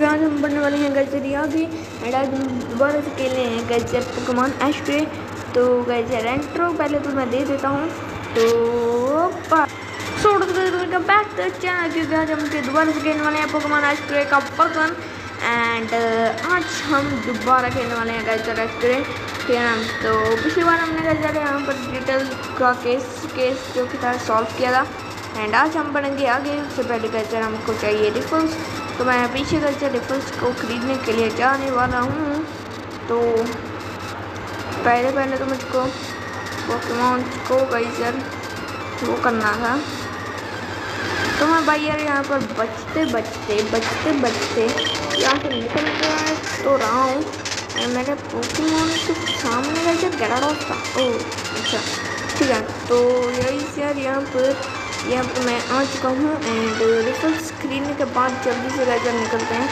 आज हम बनने वाले हैं गाइस आगे एंड आज हम दोबारा से खेलने हैं गाइस पोकेमॉन एश पे। तो गाइस रेंट्रो पहले तो मैं दे देता हूँ तो बैक द चैनल क्योंकि आज हम दोबारा से खेलने वाले हैं पोकेमॉन एश पे का पर्सन एंड आज हम दोबारा खेलने वाले हैं गाइस रेस्टोरे। ठीक है ना, तो पिछली बार हमने गाइस यहाँ पर डिटेल का केस जो कि था सॉल्व किया था एंड आज हम बढ़ेंगे आगे। उससे पहले गाइस हमको चाहिए रिफल्स, तो मैं पीछे गाइस रिफल्स को खरीदने के लिए जाने वाला हूँ। तो पहले तो मुझको पोकेमॉन को गाइस वो करना था। तो मैं भाई यार यहाँ पर बचते यहाँ से निकल गया तो रहा हूँ एंड मेरे पोकेमॉन के सामने गाइस गैराडोस था। ओह अच्छा ठीक है, तो यही यार यहाँ पर मैं आ चुका हूँ एंड रिफल्स खरीदने के बाद जल्दी से गाइस निकलते हैं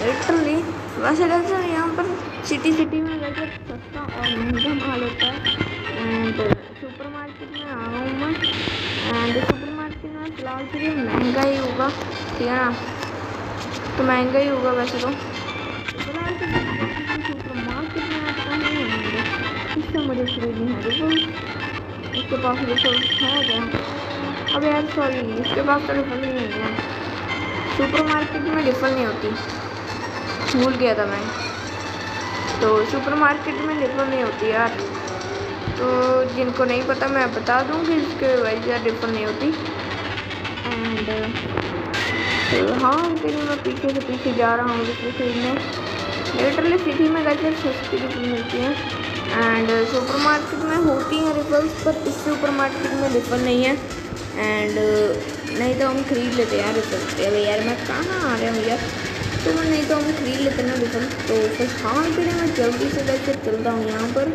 लिटरली। वैसे गाइस यहाँ पर सिटी में गाइस सस्ता और महंगा माल होता है एंड सुपर मार्केट में आ रहा हूँ मैं एंड सुपर मार्केट में फिलहाल के लिए महंगा ही होगा। ठीक है ना, तो महंगा ही होगा वैसे तो फिलहाल के सुपर मार्केट में आता हूँ एंड इससे मुझे खरीदनी है रिफल्स। उसके पास रिफल्स है क्या? अब यार सॉरी, इसके पास तो रिफल नहीं है। सुपर मार्केट में रिफल नहीं होती, भूल गया था मैं। तो सुपर मार्केट में रिफल नहीं होती यार, तो जिनको नहीं पता मैं बता दूँ कि इसके वजह रिफल नहीं होती एंड तो हाँ फिर मैं पीछे जा रहा हूँ रिफल खरीदने। लिटरली सिटी में गैजेट सस्ती रिफल मिलती है एंड सुपर मार्केट में होती हैं रिफल्स, पर इस सुपर मार्केट में रिफल नहीं है एंड नहीं तो हम खरीद लेते यार रिफल। अरे यार मैं कहाँ आ रहा हूँ यार, तो मैं नहीं तो हम खरीद लेते ना रिफल। तो फिलहाल के लिए मैं जल्दी से कैसे चलता हूँ यहाँ पर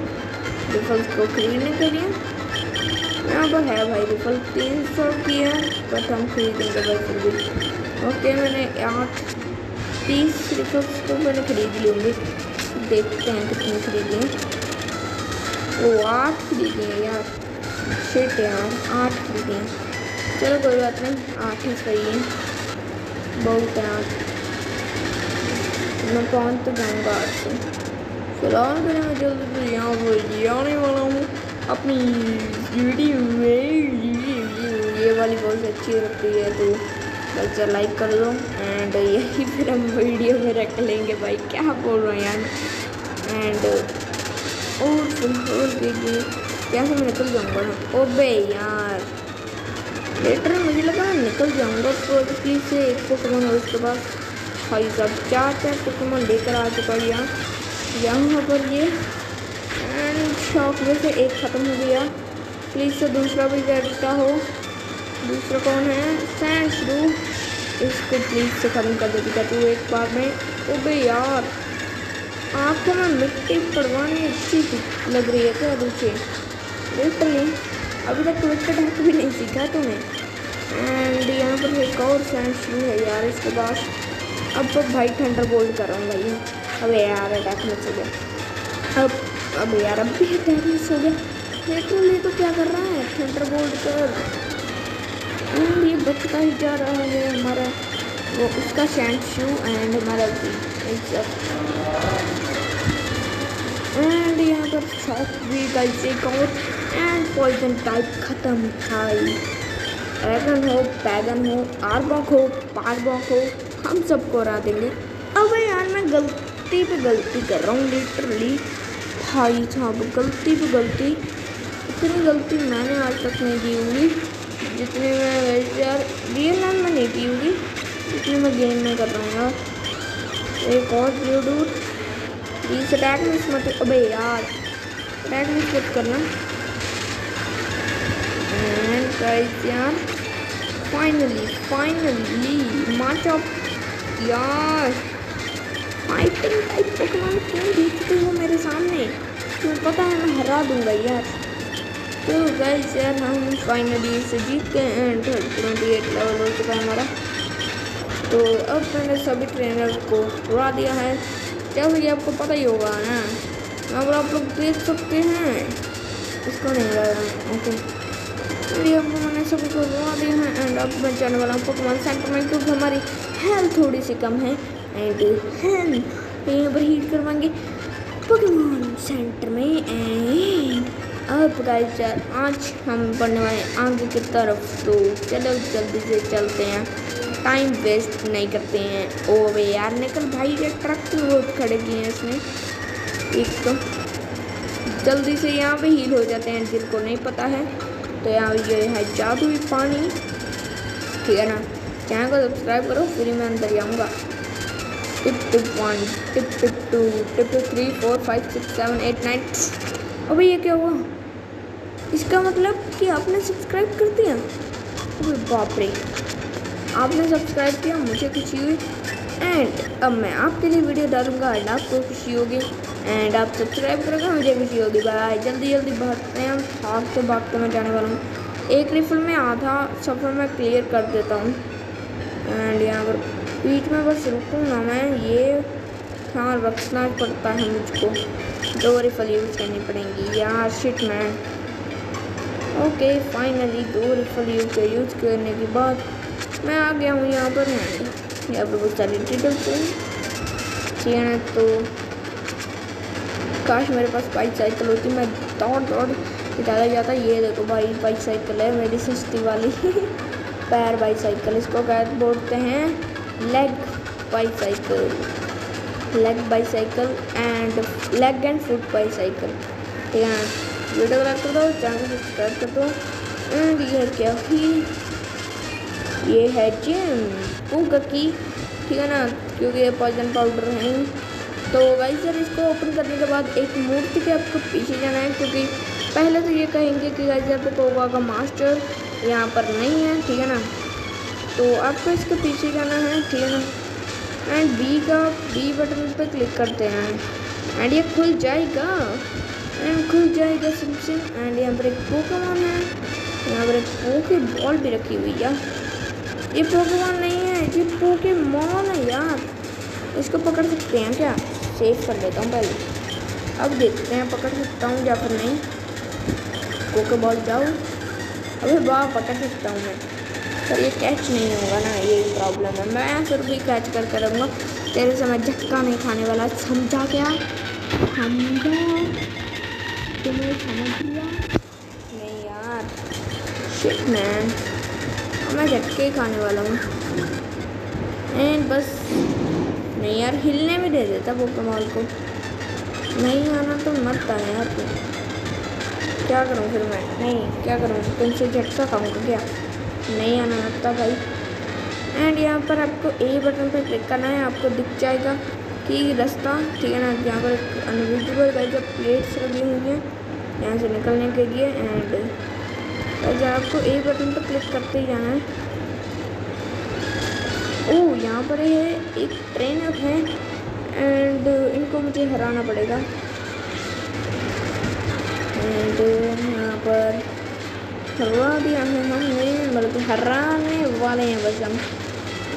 रिफल्स को खरीदने के लिए। यहाँ पर है भाई रिफल 300 की है बट हम खरीदेंगे भाई फिर भी। ओके मैंने 30 रिफल्स तो मैंने खरीद ली होंगी, देखते हैं कितनी खरीदी है। वो 8 खरीदी है यार, शिट यार 8 खरीदी है। चलो कोई बात नहीं, 8 ही सही है, बहुत है 8। मैं पहुँच तो जाऊँगा 8 से। फिलहाल मैंने मैं जल्दी से यहाँ पर जाने वाला हूँ अपनी वीडियो में। ये वाली बहुत अच्छी लगती है तो बच्चा लाइक कर लो एंड यही फिर हम वीडियो में रख लेंगे भाई, क्या बोल रहे हैं यार। एंड और फिलहाल देखिए कैसे मैं निकल जाऊँगा ना। ओबे यार लेटर मुझे लगा निकल जाऊँगा तो प्लीज से एक पोकेमॉन है उसके पास भाई साहब 4 पोकेमॉन लेकर आ चुका है यहाँ पर ये एंड शॉक में से एक ख़त्म हो गया। प्लीज़ से दूसरा भी रहता हो। दूसरा कौन है? सैंशरू, इसको प्लीज़ से ख़त्म कर देती तू एक बार में। ओबे यार आँखों में मिट्टी पड़वानी अच्छी लग रही है क्या दूसरे? लिटरली अभी तक विकेट हैक भी नहीं सीखा तुम्हें एंड यहाँ पर एक और सैंशरू है यार इसके पास। अब तो भाई थंडर बोल्ट कर रहा हूँ भाई। अबे यार अटैक मिस हो गया, अब यार अब भी अटैक मिस हो गया। लिटरली तो क्या कर रहा है थंडर बोल्ट कर एंड ये बचता ही जा रहा है हमारा वो उसका सैंशरू एंड हमारा एंड यहाँ पर शॉक भी गाइस एक और एंड पॉइजन टाइप खत्म भाई। ड्रैगन हो, पैगन हो, आर्बॉक हो, पारबॉक हो, हम सबको हरा देंगे। अब यार मैं गलती पे गलती कर रहा हूँ लिटरली भाई साहब, गलती पे गलती। इतनी गलती मैंने आज तक नहीं की होगी जितनी मैं यार रियल लाइफ में नहीं की होगी जितनी मैं गेम में कर रहा हूँ यार। एक और ड्यूड प्लीज अटैक मिस मत। अबे यार अटैक मिस मत करना एंड गाइस यार फाइनली मार्च ऑफ यार फाइटिंग टाइप पोकेमॉन क्यों देखते हो मेरे सामने? तुम्हें पता है मैं हरा दूंगा यार। तो गाइस यार हम फाइनली इसे जीत गए एंड 28 लेवल हो चुका है हमारा। तो अब मैंने सभी ट्रेनर को हरा दिया है, जैसे कि आपको पता ही होगा ना। अब आप लोग देख सकते हैं इसको नहीं हरा। ओके अब मैंने सभी को हरा दिया है एंड अब मैं जाने वाला हूँ पोकेमॉन सेंटर में क्योंकि हमारी हेल्थ थोड़ी सी कम है एंड हम यहाँ पर हील करवाएंगे पोकेमॉन सेंटर में। एंड अब गाइस यार आज हम बढ़ने वाले हैं आगे की तरफ, तो चलो जल्दी से चलते हैं, टाइम वेस्ट नहीं करते हैं। ओ वे यार निकल भाई, ये ट्रक बहुत खड़े किए हैं इसने। एक तो जल्दी से यहाँ पे हील हो जाते हैं जिनको नहीं पता है। तो यहाँ ये है जादुई पानी, ठीक है ना। चैनल को सब्सक्राइब करो, फिर मैं अंदर जाऊँगा। Tip tip 1, tip tip 2, tip tip 3, 4, 5, 6, 7, 8, 9। अबे ये क्या हुआ? इसका मतलब कि आपने सब्सक्राइब कर दिया। अबे बाप रे, आपने सब्सक्राइब किया, मुझे खुशी हुई। एंड अब मैं आपके लिए वीडियो डालूंगा एंड आपको खुशी होगी, एंड आप सब्सक्राइब करोगे, मुझे खुशी होगी। बाय, जल्दी जल्दी भागते हैं हम, भागते मैं जाने वाला हूँ। एक रिफिल में आधा सफ़र मैं क्लियर कर देता हूँ। एंड यहाँ पर बीच में बस रुकूँ ना मैं, ये हाँ रखना पड़ता है मुझको। 2 रिफिल यूज़ करनी पड़ेंगी यार, shit man. Okay finally 2 refill use करने के बाद मैं आ गया हूँ यहाँ पर। यहाँ पर बहुत सारी डिटेल्स हैं, ठीक है ना। तो काश मेरे पास बाइसाइकिल होती, मैं दौड़ चला जाता। ये देखो भाई बाइसाइकिल है मेरी सस्ती वाली पैर बाइसाइकिल, इसको क्या बोलते हैं, leg bicycle and leg and foot bicycle, ठीक है। वीडियो लाइक कर दो, चैनल को सब्सक्राइब कर दो। एंड ये क्या ही, ये है जिम पूगा की, ठीक है ना, क्योंकि ये पॉइजन पाउडर है। तो गाइस यार इसको ओपन करने के बाद एक मूर्ति के आपको पीछे जाना है, क्योंकि पहले तो ये कहेंगे कि गाइस यार पोगा का मास्टर यहाँ पर नहीं है, ठीक है ना। तो आपको इसके पीछे जाना है, ठीक है ना। एंड बी बटन पे क्लिक करते हैं एंड ये खुल जाएगा सिम। एंड यहाँ पर एक पोकेमॉन है, यहाँ पर एक पोके बॉल भी रखी हुई है। ये पोकेमॉन नहीं है, ये पोकेमॉन है यार। इसको पकड़ सकते हैं क्या? सेव कर लेता हूँ पहले, अब देखते हैं पकड़ सकता हूँ या फिर नहीं। पोके बॉल जाओ, अबे वाह पकड़ सकता हूँ मैं, पर ये कैच नहीं होगा ना, ये प्रॉब्लम है। मैं फिर भी कैच कर रहूँगा, तेरे से मैं झटका नहीं खाने वाला, समझा क्या? तुम्हें समझ लिया नहीं यार, शिट मैन, मैं झटके खाने वाला हूँ। एंड बस नहीं यार, हिलने में दे देता पोकेमॉन को, नहीं आना तो मरता है यार तू। क्या करूँ फिर मैं? नहीं क्या करूँ, तुमसे झटका खाऊंगा क्या? नहीं आना मरता भाई। एंड यहाँ पर आपको ए बटन पर क्लिक करना है, आपको दिख जाएगा कि रास्ता, ठीक है ना। यहाँ पर एक अनविजिबल गाइस प्लेट्स लगी हुई हैं यहाँ से निकलने के लिए। एंड आपको ए बटन पर क्लिक करते ही जाना है। ओह यहाँ पर है एक ट्रेनर है एंड इनको मुझे हराना पड़ेगा। एंड यहाँ पर हरा दिया है हमें, मतलब हराने वाले हैं बस हम।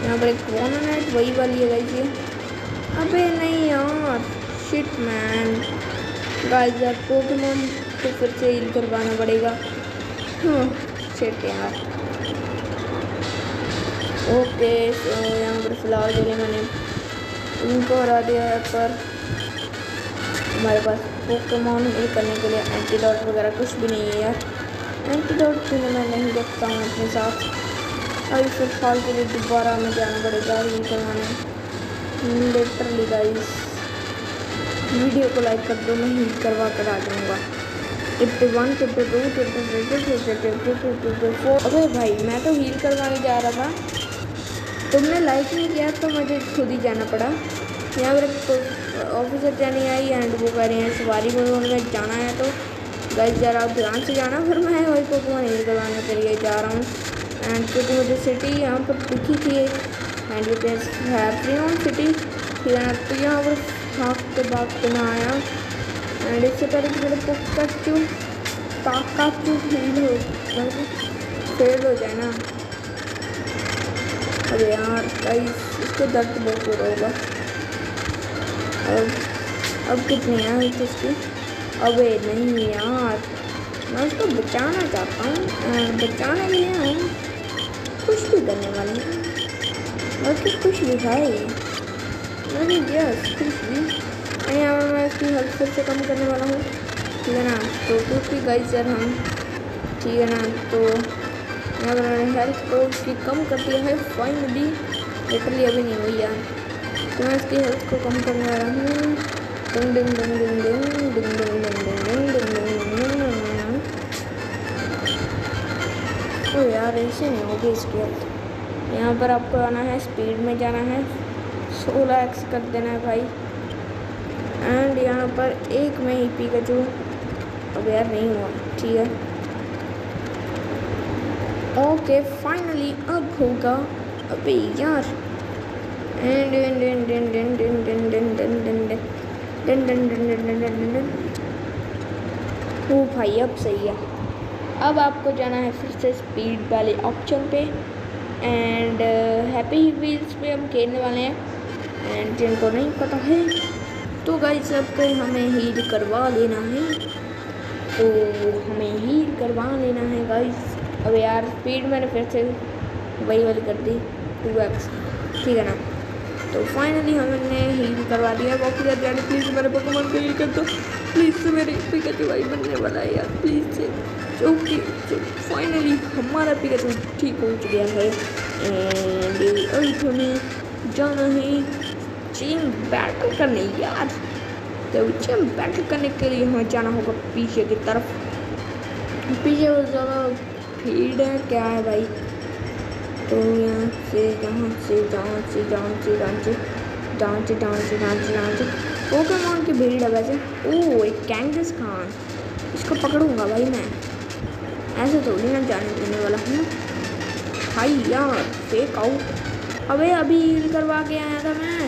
यहाँ पर एक कॉर्नर वही वाली है गाइस ये। अबे नहीं यार, शिट मैन। गाइस यार पोकेमॉन को फिर से हील करवाना पड़ेगा, शिट यार। ओके तो यहाँ पर फिलहाल के लिए मैंने इनको हरा दिया है, पर हमारे पास पोकेमॉन हील करने के लिए एंटीडोट वगैरह कुछ भी नहीं है यार। एंटीडोट भी मैं नहीं रखता हूँ अपने साथ। अभी फिलहाल के लिए दोबारा हमें जाना पड़ेगा हील करवाने। लिटरली गाइस वीडियो को लाइक कर दो, मैं हील करवा कर आ जाऊँगा। Tip 1, tip 2, tip 4। अबे भाई मैं तो हील करवाने जा रहा था, तुमने लाइक नहीं किया तो मुझे खुद ही जाना पड़ा। यहाँ पर ऑफिसर जानी आई एंड वो कह रहे हैं सवारी में जाना है, तो गाइस ज़रा आप ध्यान से जाना। फिर मैं वही पोकेमॉन हील करवाने के लिए जा रहा हूँ। एंड क्योंकि मुझे सिटी यहाँ पर दिखी थी एंड ये है फ्रीमोन सिटी, ठीक है ना। तो यहाँ पर भागते मैं आया एंड इससे पहले कि मेरे पोकाचू हील हो फेल हो जाए ना। अरे यार गाइस इसको दर्द बहुत हो रहा होगा। अब कितनी है इसकी? अबे नहीं यार, मैं उसको बचाना चाहता हूँ, बचाने के लिए हम कुछ भी करने वाले हैं, बाकी कुछ भी भाई। यस एंड यहाँ पर मैं इसकी हेल्थ फिर से कम करने वाला हूँ, ठीक है ना। तो क्योंकि गाइस यार हम, ठीक है ना, तो यहाँ पर मैंने हेल्थ को इसकी कम कर दिया है फाइनली, लिटरली अभी नहीं हुई यार। तो मैं इसकी हेल्थ को कम करने वाला हूँ। डिंग डिंग डिंग डिंग डिंग डिंग डिंग डिंग डिंग डिंग डिंग। तो यार ऐसे नहीं होगी इसकी हेल्थ। यहाँ पर आपको आना है, स्पीड में जाना है, 16x कर देना है भाई। एंड यहाँ पर एक में ही पिकाचू, अब यार नहीं हुआ, ठीक है। ओके फाइनली अब होगा, अबे यार। एंड ओ भाई अब सही है। अब आपको जाना है फिर से स्पीड वाले ऑप्शन पे एंड हैप्पी व्हील्स पे हम खेलने वाले हैं। एंड जिनको नहीं पता है तो गाइस सबको हमें हील करवा लेना है, तो हमें हील करवा लेना है गाइस। अब यार स्पीड मैंने फिर से वही वाली कर दी 2x, ठीक है ना। तो फाइनली हमने हील करवा दिया। वापस यार जाने प्लीज़ मेरे पोकेमॉन को हील कर दो प्लीज़ से, मेरे पिकाचू भाई बनने वाला है यार प्लीज़ से। ओके तो फाइनली हमारा पिकाचू ठीक हो गया है एंड अब हमें जाना है चेन बैटल करने यार। तो चेन बैटल करने के लिए हमें जाना होगा पीछे की तरफ। पीछे बहुत ज़्यादा भीड़ है, क्या है भाई। तो यहाँ से पोकेमॉन की भीड़ है वैसे। ओह एक कैंगस खान, इसको पकड़ूंगा भाई मैं, ऐसे थोड़ी ना जाने देने वाला हूँ भाई यार। फेक आउट, अबे अभी हील करवा के आया था मैं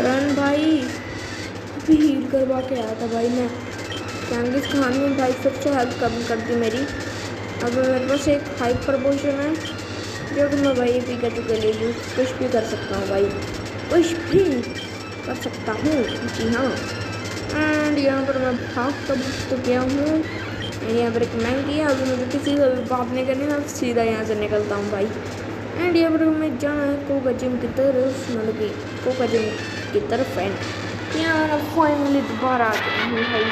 रन भाई, अभी हील करवा के आया था भाई मैं। कैंगस खान ने भाई सबसे हेल्प कम कर दी मेरी। अब मेरे पास एक हाइपर पोशन है जो कि मैं भाई पिकाचू के लिए यूज कुछ भी कर सकता हूँ भाई, कुछ भी कर सकता हूँ, जी हाँ। एंड यहाँ पर मैं भाग तो गया हूँ एंड यहाँ पर एक मैंगी है। अभी मुझे किसी से बात नहीं करनी है, सीधा यहाँ से निकलता हूँ भाई। एंड यहाँ पर हमें जाना है कोका जिम की तरफ, मतलब कि कोका जिम की तरफ। एंड यहाँ फाइनली दोबारा आ गया हूँ भाई।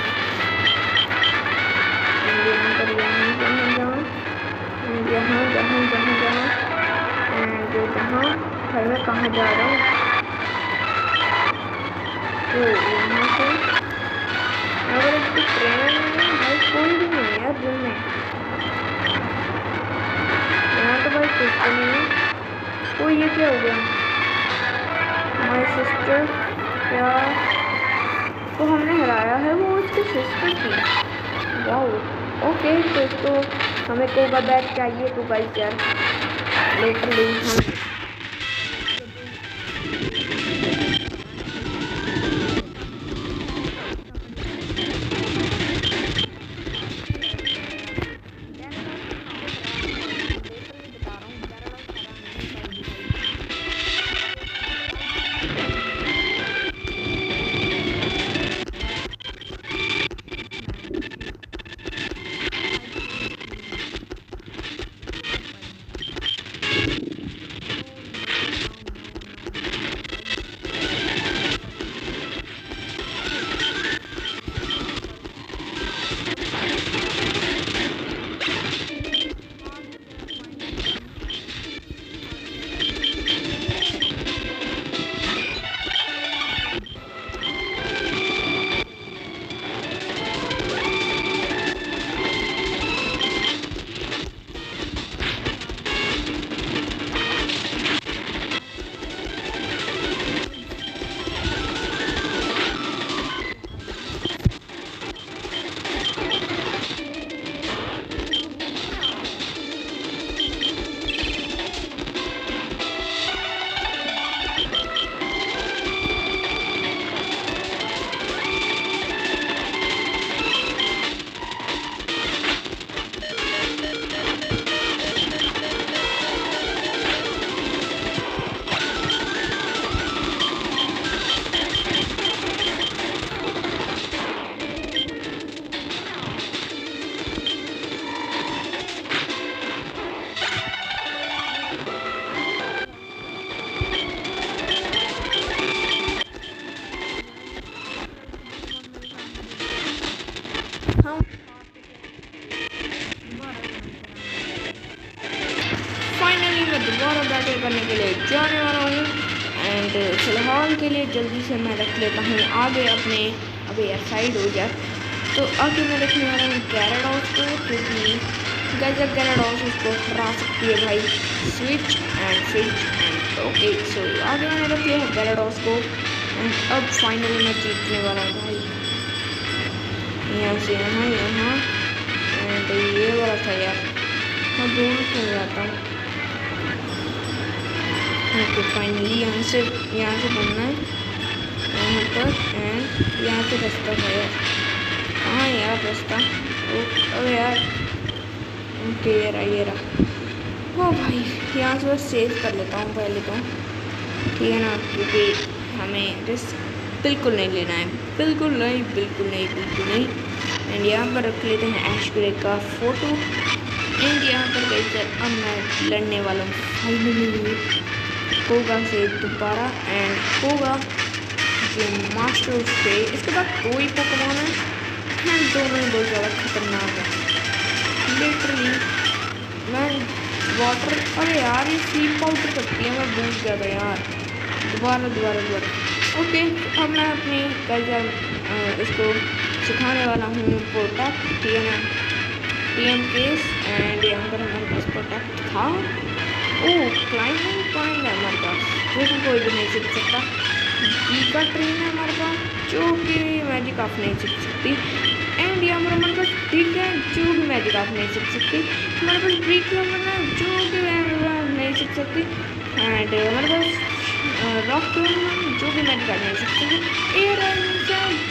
यहाँ पर जहाँ भाई मैं कहाँ जा रहा हूँ, तो यहाँ से अगर इसकी ट्रेनर नहीं है भाई, कोई भी नहीं है यार जिम में। यहाँ तो भाई कुछ भी नहीं है। तो ये क्या हो गया, माई सिस्टर क्या तो हमने हराया है, वो उसकी सिस्टर थी। वाह ओके तो हमें कोका बैग चाहिए। तो गाइस यार लिटरली हम जाने वाला हूँ। एंड फिलहाल के लिए जल्दी से मैं रख लेता हूँ आगे अपने, अबे यार साइड हो जाए, तो आगे मैं रखने वाला हूँ गैराडोस को, क्योंकि गजब गैराडोस उसको हरा सकती है भाई, switch and switch and okay. So आगे मैंने रख लिया है गैराडोस को। एंड अब फाइनली मैं जीतने वाला हूँ भाई, यहाँ से यहाँ एंड ये वाला था यार, मैं दूर क्यों जाता हूँ। ओके फाइनली यहाँ से बनना है यहाँ पर, एंड यहाँ से रास्ता था यार, हाँ यार रास्ता, अरे यार ओके ये रहा वो भाई। यहाँ से बस सेव कर लेता हूँ पहले तो, ठीक है ना, क्योंकि हमें रिस्क बिल्कुल नहीं लेना है, बिल्कुल नहीं। एंड यहाँ पर रख लेते हैं ऐश ग्रे का फोटो। एंड यहाँ पर गई सर अब मैं लड़ने वाला हूँ फाइनली कोगा से दोबारा, एंड कोगा जो मास्टर उससे, इसके बाद कोई पोकेमॉन है, एंड दोनों ही बहुत ज़्यादा खतरनाक है लिटरली। मैं वाटर, अरे यार ये स्लीप पाउडर करती है, मैं भूल गया था यार, दोबारा। ओके अब मैं अपनी कल्चर इसको सिखाने वाला हूँ प्रोटेक्ट, ठीक है ना, टीएम केस। एंड यहाँ पर हमारे पास प्रोटेक्ट था, ओह क्लाइंबिंग पॉइंट है हमारे पास, जो कि कोई भी नहीं सीख सकता। गीगा ट्रेन है हमारे पास, जो कि मैजिक ऑफ नहीं सीख सकती। एंड यहाँ पर हमारे पास ब्रिक है, जो कि मैजिक ऑफ नहीं सीख सकती। हमारे पास ब्रिक है जो कि नहीं सीख सकती। एंड हमारे पास रॉक जो कि मैजिक ऑफ नहीं सीख सकती। एयर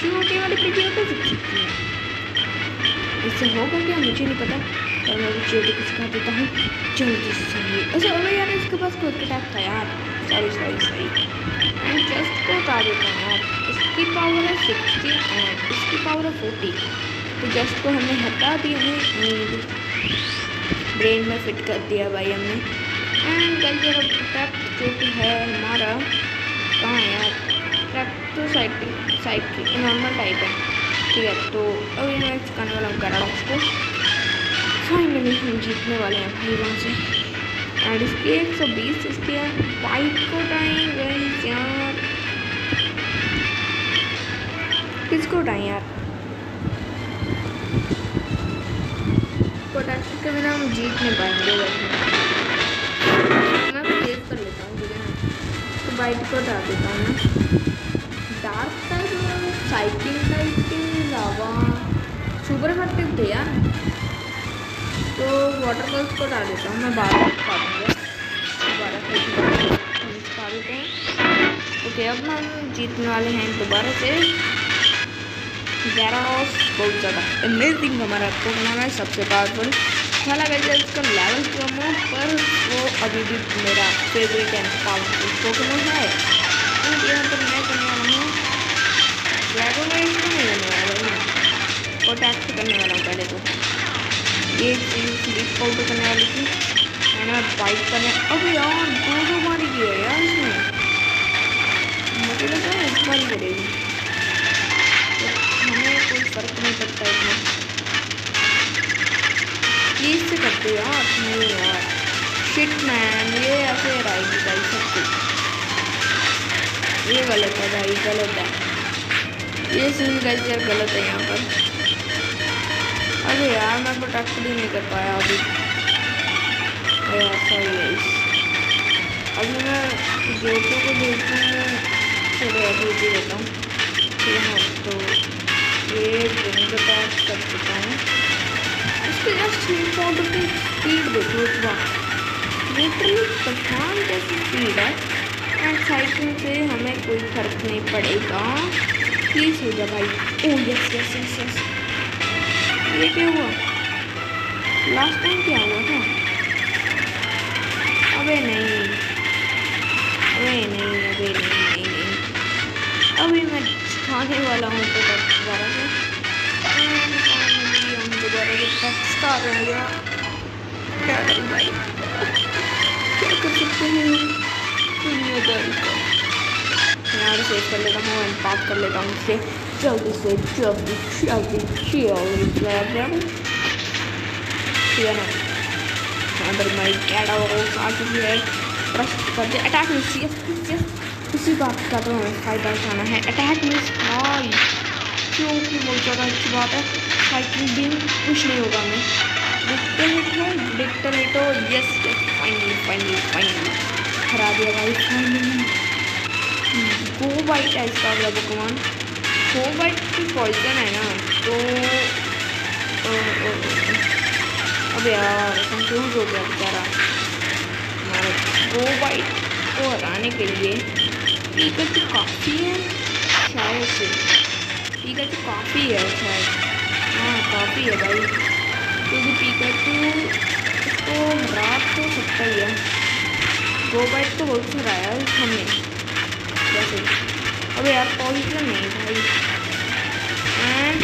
जो कि हमारी पीछे को सीख सकती है। इससे होगा क्या मुझे नहीं पता, और मैं भी चीज़ को सिखा देता हूँ जल्दी से। अच्छा अरे यार इसके पास कोई किताब था यार, सॉरी। एंड जस्ट को बता देता हूँ यार, इसकी पावर है 60 एंड इसकी पावर है 40, तो जस्ट को हमने हटा दिया है, ब्रेन में फिट कर दिया भाई हमने। एंड कल्चर ऑफ प्रोटेक्ट जो कि है हमारा, कहाँ है यार, प्रोटेक्ट तो साइकिल नॉर्मल टाइप है, ठीक है। तो अभी मैं सिखाने वाला हूँ गैराडोस को, फाइनली हम जीतने वाले हैं भाई वहाँ से। एंड इसकी 120, इसके बाइक को टाइम गई यार, किसको टाइम यार, प्रोटेक्ट के बिना हम जीत नहीं पाएंगे वैसे। मैं सेव कर लेता हूँ, ठीक है ना, तो बाइक को हटा देता हूँ मैं। डार्क टाइप साइकिल टाइप के अलावा सुपर इफेक्टिव थे यार, तो वाटर बॉल्स को डाल देता हूँ मैं, 12 पा दूँगा, 12 पा देते हैं। ओके अब हम जीतने वाले हैं दोबारा से। गैराडोस बहुत ज़्यादा अमेजिंग हमारा पोकेमॉन है, सबसे पावरफुल। हालांकि इसका लेवल कम हो, पर वो अभी भी मेरा फेवरेट एंड पावरफुल पोकेमॉन है। और यहाँ पर मैं करने वाला हूँ ड्रैगोनाइट को नहीं करने वाला हूँ, प्रोटेक्ट करने वाला हूँ पहले तो। ये चीज़ स्लीप पाउडर करने वाली थी, मैंने बाइक करने, अब यार 2 बारी किया यार इसमें, मुझे लगा एक बारी करेगी, तो हमें कोई फर्क नहीं पड़ता इतना, प्लीज से करते यार, नहीं यार शिट मैन, ये ऐसे राइट भाई सब कुछ, ये गलत है भाई, गलत है ये सीन कल्चर, गलत है यहाँ पर। अरे यार मैं प्रोटेक्ट भी नहीं कर पाया अभी यार, सॉरी गाइस। अभी मैं जोटो को देखता हूँ, चलो अभी भी देता हूँ, ठीक है ना। तो ये ड्रिंक अटैक कर चुका हूँ, इसके यार स्लीप पाउडर की स्पीड देखो, लिटरली पठान जैसी स्पीड है। एंड साइकिल से हमें कोई फर्क नहीं पड़ेगा, प्लीज हो जा भाई। ओह यस, ये क्या हुआ, लास्ट टाइम क्या हुआ था, अबे नहीं, अभी मैं खाने वाला हूँ तो दोबारा से, हम दोबारा से टेक्स्ट आ रहे हैं, क्या करूँ भाई, क्या कर सकते हैं दुनियादारी का। यहाँ सेव कर लेता हूँ एंड पास कर लेता हूँ इसे जल्दी से, जल्दी ठीक है ना। यहाँ पर हमारी गैराडोस आ चुकी है, ट्रस्ट कर दे। अटैक मिस, इसी बात का तो हमें फ़ायदा उठाना है। अटैक मिस भाई, क्योंकि बहुत ज़्यादा अच्छी बात है। फाइटिंग भी कुछ नहीं होगा हमें। डिक्टर हिट हो, यस यस, फाइनली हरा दिया भाई फाइनली। गो बाइट है इसका अगला पोकेमॉन। गो बाइट की पॉइजन है ना, तो अब यार कंफ्यूज हो गया बेचारा। हमारे गो बाइट को हराने के लिए पिकाचू काफ़ी है शायद से। पिकाचू काफ़ी है शायद, हाँ काफ़ी है भाई, क्योंकि पिकाचू इसको हरा तो सकता ही है। गो बाइट तो बहुत हराया है हमने वैसे। अब यार पॉइजन नहीं भाई। एंड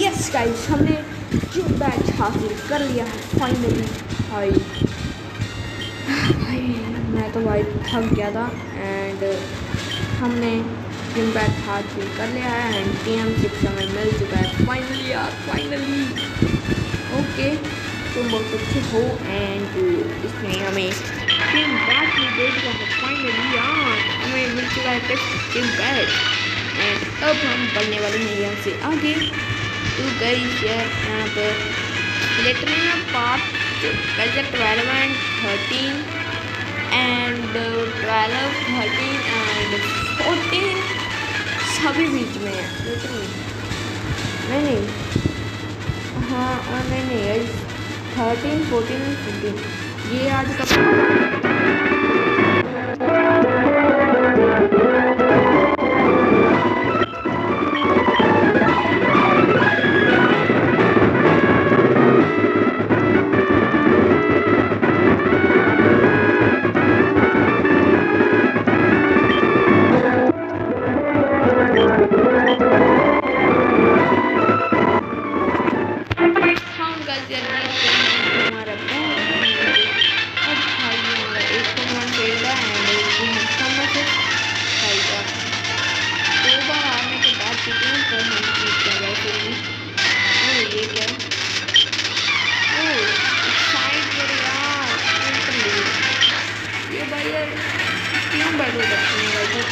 यस गाइस, हमने जिम बैच हासिल कर लिया है फाइनली भाई। मैं तो भाई थक गया था एंड हमने जिम बैच हासिल कर लिया है एंड TM6 हमें मिल चुका है फाइनली यार, फाइनली। ओके, तुम बहुत अच्छे हो एंड इसमें हमें जिम बैच भी दे दिया है फाइनली यार। हमें मिल चुका है जिम बैच एंड अब हम बढ़ने वाले हैं यहाँ से आगे। तो गाइस यार यहाँ पर literally part 12 and 13 and 12, 13 and 14 सभी बीच में है लिटरली। नहीं हाँ नहीं 13, 14 and 15 ये आज का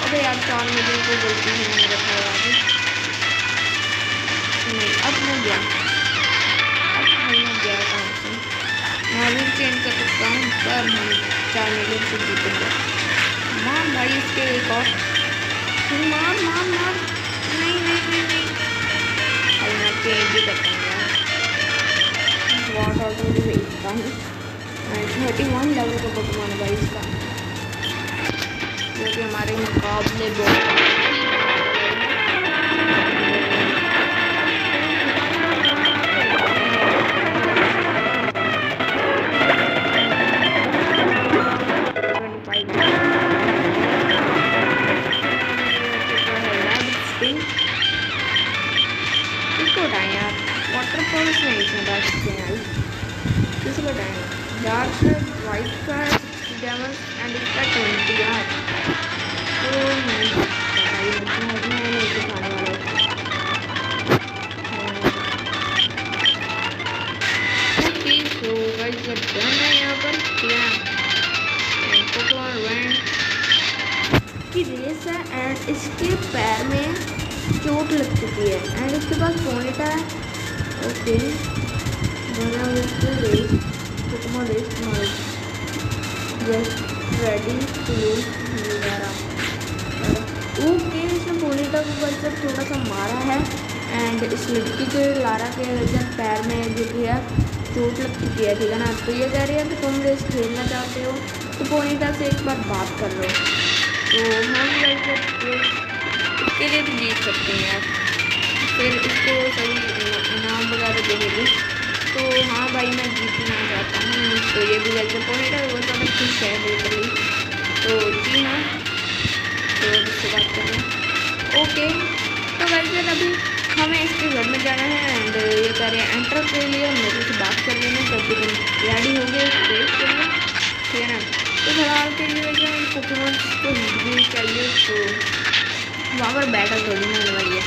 अबे यार 4 मिलियन को गलती है मेरे ख्याल नहीं। अब मैं गया काम से। मैं भी चेंज कर सकता हूँ पर हम 4 मिलियन से जीतेंगे। मार भाई इसके एक और मार नहीं भाई मैं चेंज भी करता हूँ यार। वॉट ऑर्डर भी भेजता हूँ। 31 लेवल का पोकेमॉन है भाई इसका, जो कि हमारे मुकाबले बहुत इसको उठाएं यार। वाटरफॉल इसमें नहीं डाल सकते हैं किसी को उठाएंगे। डार्क वाइट का डैमेज एंड इसका 20 यार। तो नहीं दिखाने वाला ओके। सो गाइस ये डन है यहाँ पर। पोकेमॉन रैंक की रेस है एंड इसके पैर में चोट लग चुकी है एंड इसके पास पोनीटा है। Okay Pokemon race just ready to वगैरह। ओके इसने पोनीटा को बस थोड़ा सा मारा है एंड इस लड़की के लारा के जब पैर में जो है चोट लग चुकी है, ठीक है ना। तो ये कह रही है कि तुम रेस खेलना चाहते हो तो पोनीटा से एक बार बात कर लो। तो हम इसके लिए भी जीत सकते हैं यार, फिर इसको सभी इनाम वगैरह देंगे। तो हाँ भाई मैं जीतना चाहता हूँ। तो ये भी वैसे पोनीटा वो तो मैं खुश है बिल्कुल। तो जी हाँ, तो इससे बात कर रहे हैं। ओके तो वैसे अभी हमें इसके घर में जाना है एंड ये कह रहे हैं एंटर के लिए मेरे से बात कर लेना तब तुम रेडी हो गए रेस के लिए, ठीक है ना। तो फिलहाल के लिए वैसे पोकेमॉन को भी चाहिए तो वहाँ पर बैटल थोड़ी होने वाली है।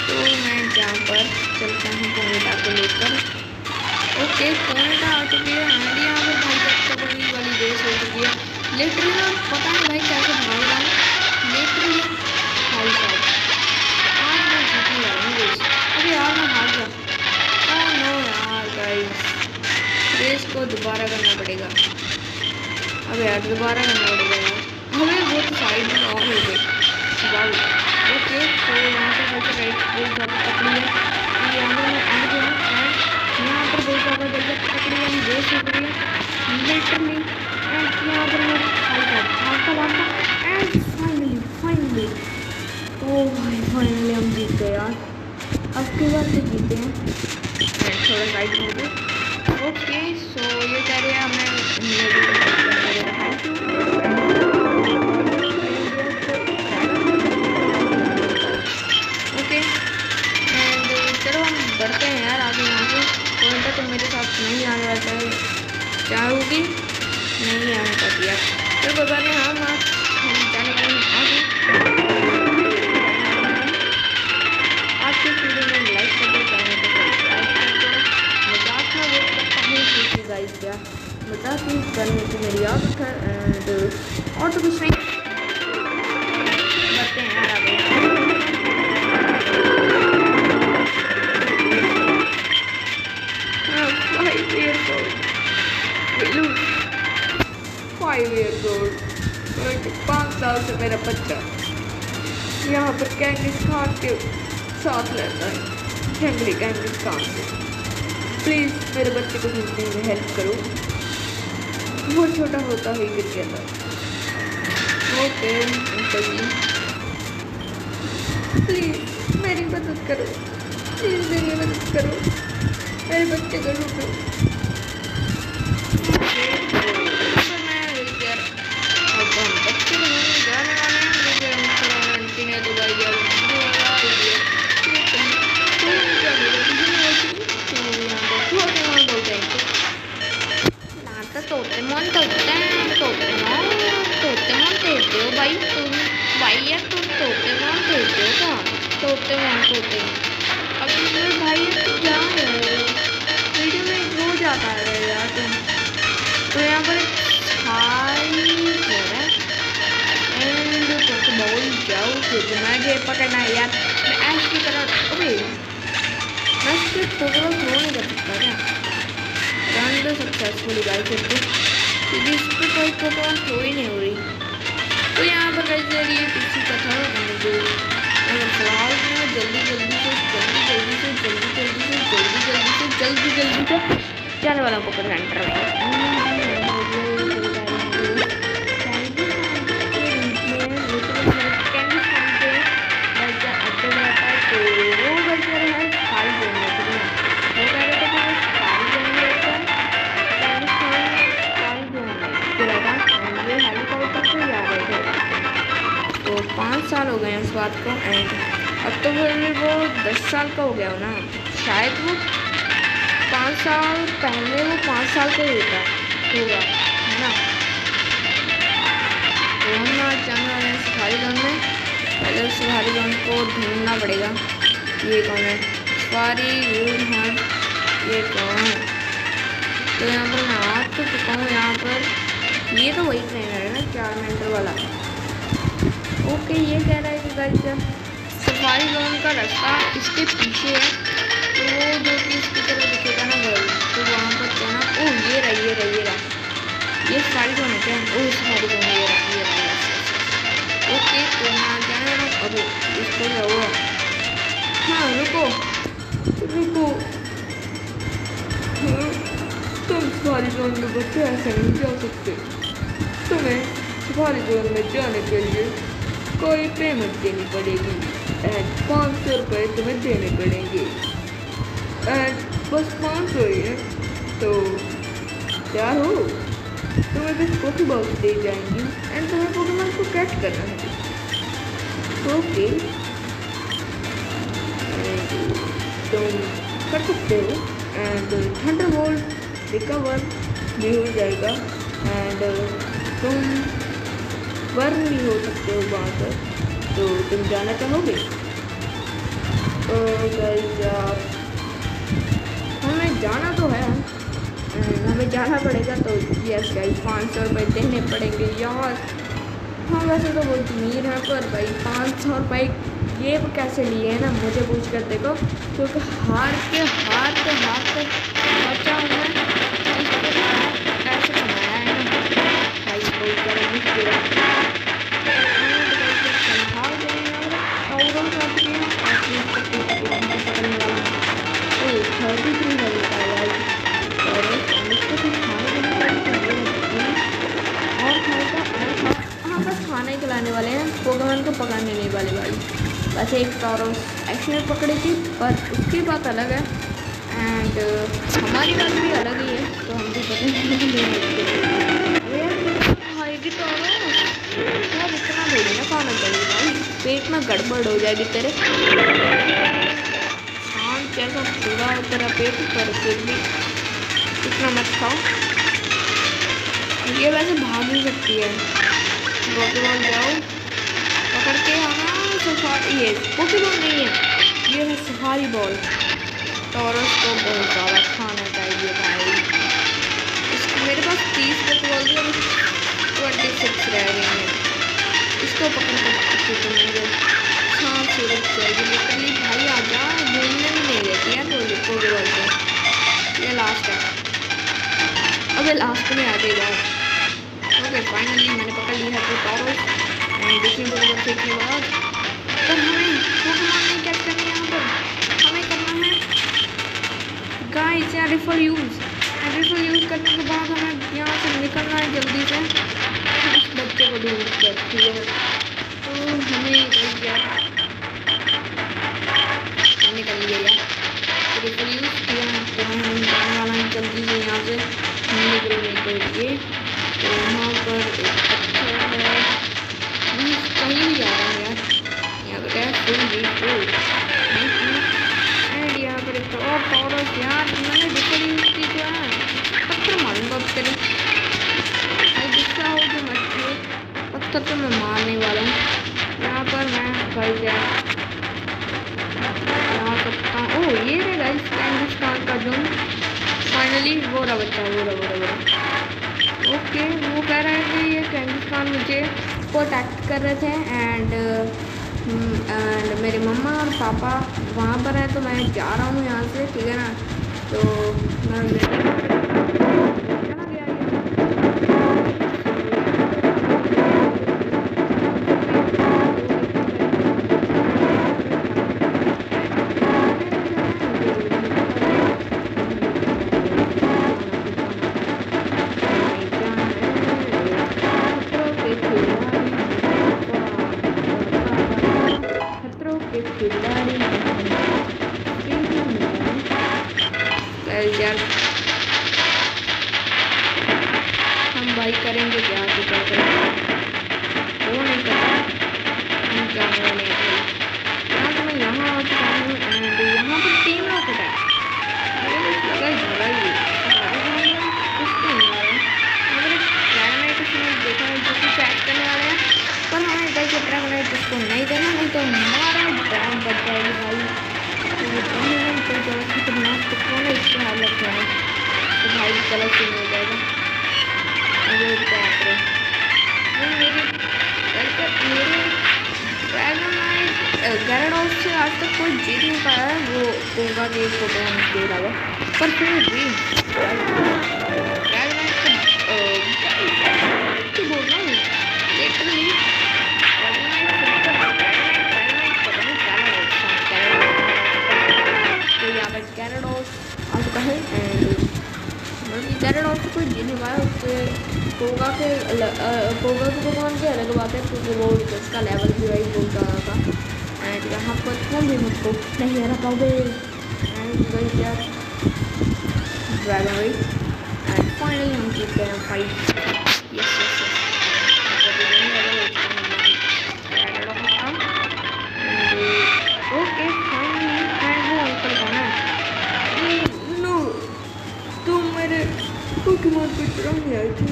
तो मैं जहाँ पर चलता हूँ पोनीटा को लेकर। ओके पोनीटा आ चुकी है एंड यहाँ पर भाई सबसे बड़ी वाली रेस हो चुकी है लिटरली पता नहीं भाई कैसे भाग रहा हूँ लिटरली भाई साहब। आज मैं जीतने जा रहा हूँ रेस। अरे यार मैं हार गया। ओह नो यार गाइस, रेस को दोबारा करना पड़ेगा। अब यार दोबारा करना पड़ेगा यार। हमें वो तो साइड में ऑफ हो गई। ओके तो यहाँ पर बहुत राइट बहुत ज़्यादा पकड़ी है। ये अंदर में एंड गया एंड यहाँ पर बहुत ज़्यादा जगह पकड़ी है। रेस हो गई है लिटरली एंड यहाँ पर मैं भागता भागता एंड फाइनली ओह भाई फाइनली हम जीत गए यार। अब की बार से जीते हैं एंड थोड़ा साइड हो गए। ओके सो ये कह रहे हैं हमें ओके एंड चलो हम बढ़ते हैं यार आगे। यहाँ से पॉइंटर तो मेरे साथ नहीं आने वाला है, क्या होगी नहीं आने पाती यार। चलो कोई बात नहीं। हम जाने वाले हैं आगे। आज की वीडियो में लाइक कर दो, चैनल को सब्सक्राइब कर दो। मजाक में वो करता हूँ क्योंकि गाइस क्या मजाक ही करने की मेरी आदत है एंड और तो कुछ नहीं। बढ़ते हैं यार आगे। 5 years old 5 साल से मेरा बच्चा यहाँ पर कैंडिस खान के साथ रहता है। जंगली कैंडिस खान से प्लीज़ मेरे बच्चे को ढूंढने में हेल्प करो। वो छोटा होता ही गिर गया था। ओके अंकल जी प्लीज़ मेरी मदद करो, प्लीज़ मेरी मदद करो, मेरे बच्चे को ढूंढो। भाई तुम भाई यार तुम तोते मान खेलते हो क्या? तोते मान तोते अब तुम भाई तुम क्या है वीडियो में रोज आता है यार तुम। तो यहाँ पर एंड तो बोल जाओ फिर मैं ये पकड़ना है यार। मैं ऐश की तरह अबे मैं सिर्फ पोकेमॉन थ्रो नहीं कर सकता क्या? रन दो सक्सेसफुली भाई फिर तो क्योंकि इस पर कोई पोकेमॉन थ्रो ही नहीं हो रही। तो यहाँ पर कैसे ये पीछे का था जो फिलहाल में जल्दी से जाने वाला पकड़ सेंटर में। तो 5 साल हो गए हैं उस बात को एंड अब तो फिर वो 10 साल का हो गया हो ना शायद। वो 5 साल पहले वो 5 साल का ही होगा है ना। तो हम आज जाने वाले हैं सफारी जोन में। पहले उस सफारी जोन को ढूंढना पड़ेगा। ये कौन है? सफारी हाँ ये कौन है? तो यहाँ पर मैं आ तो चुका हूँ। यहाँ पर ये तो वही ट्रेनर है ना 4 मेंटर वाला। ओके ये कह रहा है कि गाइस सफारी जोन का रास्ता इसके पीछे है। तो वो जो कि इसकी तरह दिखेगा ना घर तो वहाँ पर जाना। ओह ये रहा ये सफारी जोन है क्या? ओह सफारी जोन ये रहा। ओके तो मैं जाने वाला हूँ। अरे इसको क्या हुआ? हाँ रुको तुम सफारी जोन में बच्चे ऐसे नहीं जा सकते। तुम्हें सफारी जोन में जाने के लिए कोई पेमेंट देनी पड़ेगी एंड 500 रुपये तुम्हें देने पड़ेंगे एंड बस 500 ही है। तो तैयार हो? तुम्हें कुछ पोकेबॉल्स दे जाएंगी एंड तुम्हें पोकेमॉन को कैच करना है। ओके तुम कर सकते हो एंड थंडरबोल्ट रिकवर भी हो जाएगा एंड तुम बर्न भी हो सकते हो वहाँ पर। तो तुम जाना चाहोगे? तो गाइस हमें जाना तो है हमें जाना पड़ेगा। तो यस गाइस 500 रुपये देने पड़ेंगे यार। हाँ वैसे तो बहुत अमीर है, पर भाई 500 रुपये ये कैसे लिए हैं ना, मुझे पूछ कर देखो, क्योंकि हारते बचा हूँ मैं। ऐसे कमाया है ना भाई, बहुत ज़्यादा मुश्किल है। खाना ही खिलाने वाले हैं, पोकेमॉन को पकड़ने नहीं वाले भाई। वैसे एक टॉरस एक्शन पकड़ी थी, पर उसकी बात अलग है एंड हमारी बात भी अलग ही है, तो हम भी खाएगी टॉरस यार, इतना थोड़ी ना खाना चाहिए भाई, पेट में गड़बड़ हो जाएगी तेरे। शांत जैसा पूरा तेरा पेट, पर फिर भी इतना मत खाओ। ये वैसे भाग नहीं सकती है। पोकेमॉन जाओ पकड़ के आना। सफारी, ये पोकेमॉन नहीं है, ये है सफारी बॉल। टॉरस को बहुत ज़्यादा खाना चाहिए भाई। इसको मेरे पास 30 पोकेबॉल थी, अभी 26 रह गई हैं। इसको पकड़ कर मेरे सांप से रुक जाएगी लिटरली भाई। आ जा, घूमने भी नहीं देती है पोकेबॉल को। ये लास्ट है, अबे लास्ट में आ जाएगा। ओके फाइनली मैंने पकड़ लिया है टॉरस एंड दूसरी बॉल फेंकने के बाद, पर हमें पोकेमॉन नहीं कैच करनी है। यहाँ पर हमें करना है गाइस यार रिफल यूज़ करने के बाद हमें यहाँ से निकलना है जल्दी से, उस बच्चे को ढूंढ कर। ठीक है, तो हमें यार निकल लिया यार, रिफल यूज़ किया, तो हम जाने वाला है जल्दी से यहाँ से निकलने के लिए। तो वहाँ पर एक पत्थर है, कहीं भी जा रहा है यार। यहाँ पर है फुल जी फुल एंड यहाँ पर एक और टॉरस। यार मैंने रिफल यूज़ की जो है, पत्थर मारूंगा अब तेरे भाई, गुस्सा हो जो मत, पत्थर तो मैं मारने वाला हूँ। यहाँ पर मैं कर जा सकता हूँ। ओह ये रे गाइस कैंगिस्तान का जो फाइनली वो रहा बच्चा, वो रहा। ओके वो कह रहा है कि ये कैंगिस्तान मुझे प्रोटेक्ट कर रहे थे एंड मेरे मम्मा और पापा वहाँ पर है, तो मैं जा रहा हूँ यहाँ से। ठीक है ना, तो मैं यार हम भाई करेंगे क्या, वो नहीं पता हम जाने वाले हैं। यहाँ तो मैं यहाँ आ चुका हूँ एंड यहाँ पर 3 रॉकेट है। कुछ तो नहीं आ रहा है, अगर ड्रैगनाइट उसने देखा है जो कि कैच करने वाले हैं, पर हमें देखिए ड्रैगनाइट उसको नहीं देना, नहीं तो हमारा ड्रैगन बच जाएगी भाई। खतरनाक तो कौन है, इसके हालत है तो भाई गलत ही हो जाएगा। मेरे गैराडोस से आज तक कोई जीत नहीं पाया है, वो होगा कि फोटो हम दे रहा हुआ, पर फिर भी बोल रहा हूँ गैराडोस आ चुका है एंड गैराडोस से कोई जीत नहीं पाया। उससे पोगा के पोकेमॉन की अलग बात है, क्योंकि वो उसका लेवल भी वही बहुत ज़्यादा था एंड यहाँ पर तुम भी मुझको नहीं हरा पाओगे एंड वही यार ड्रैगन वही एंड फाइनली हम जीत गए हैं fight. Yes okay finally and वो अंकल कौन है? नो तुम मेरे पोकेमॉन को चुराने आए थे,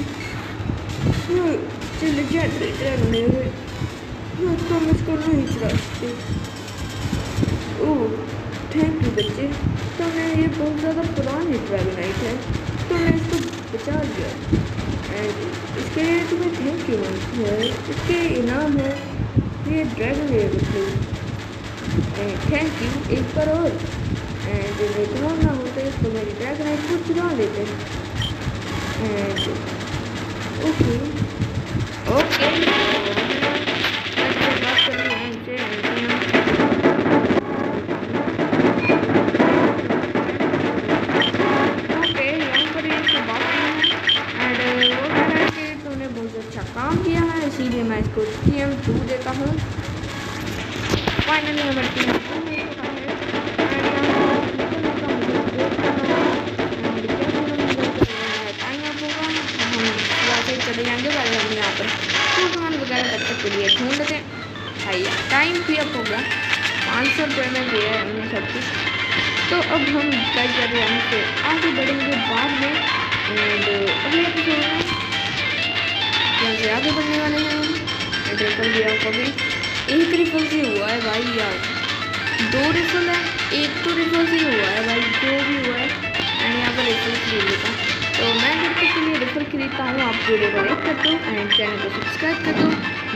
चले ड्रैगन है, तुम इसको नहीं चुरा सकते। ओह थैंक यू बच्चे, तो मैं ये बहुत ज़्यादा पुरानी ड्रैगनाइट है तुमने इसको बचा लिया एंड इसके लिए तुम्हें थैंक यू है। इसके इनाम है ये dragon airplane and thank you एक बार और एंड तुम ना होते तो मेरी ड्रैगन को चुरा लेते एंड ओके ओके बात कर रही काम किया है इसीलिए मैं इसको TM2 देता हूँ। फाइनली हमें चले जाएंगे वाले हम यहाँ पर तो सामान वगैरह तब तक के लिए ढूंढ लेते हैं। भाई टाइम भी अप हो गया 500 रुपये में दिया है हमने सब कुछ। तो अब हम क्या कर रहे हैं से आगे बढ़ेंगे बाद में एंड अगले एपिसोड में यहाँ से आगे बढ़ने वाले हैं हम। रिफल दिया कभी एक रिफल से हुआ है भाई यार 2 रिफल है एक तो रिफल से हुआ है भाई जो भी हुआ है एंड यहाँ पर रिफल खरीद लेता हूँ। तो मैं जब तक के लिए रिफल खरीदता हूँ आप वीडियो को लाइक कर दो एंड चैनल को सब्सक्राइब कर दो।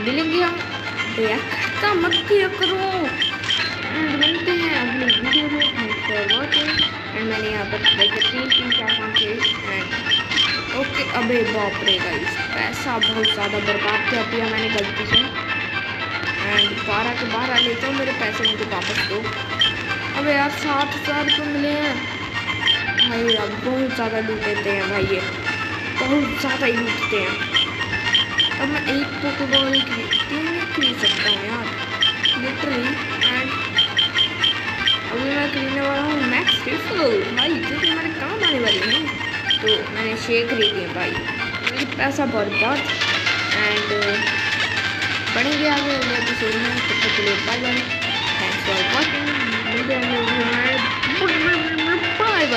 मिलेंगे हम का मत किया करो एंड मिलते हैं अगले वीडियो में। थैंक्स फॉर वॉचिंग एंड मैंने यहाँ पर 3-4 एंड ओके। अबे बाप रे गाइस पैसा बहुत ज़्यादा बर्बाद कर दिया मैंने गलती से एंड 12 के 12 लेता हूँ मेरे पैसे मुझे वापस दो। अबे यार 7,000 रुपये मिले हैं भाई अब बहुत ज़्यादा लूट लेते हैं भाई ये बहुत ज़्यादा ही लूटते हैं। अब मैं एक पोकेबॉल खरीद सकता हूँ यार लिटरली एंड अभी मैं खरीदने वाला हूँ मैक्स रिफल भाई जो कि हमारे काम आने वाली है। तो मैंने शेयर खरीदी है भाई मेरी पैसा बर्बाद एंड बढ़ेंगे आगे अगले एपिसोड में। तब तक के लिए bye bye. Thanks for watching.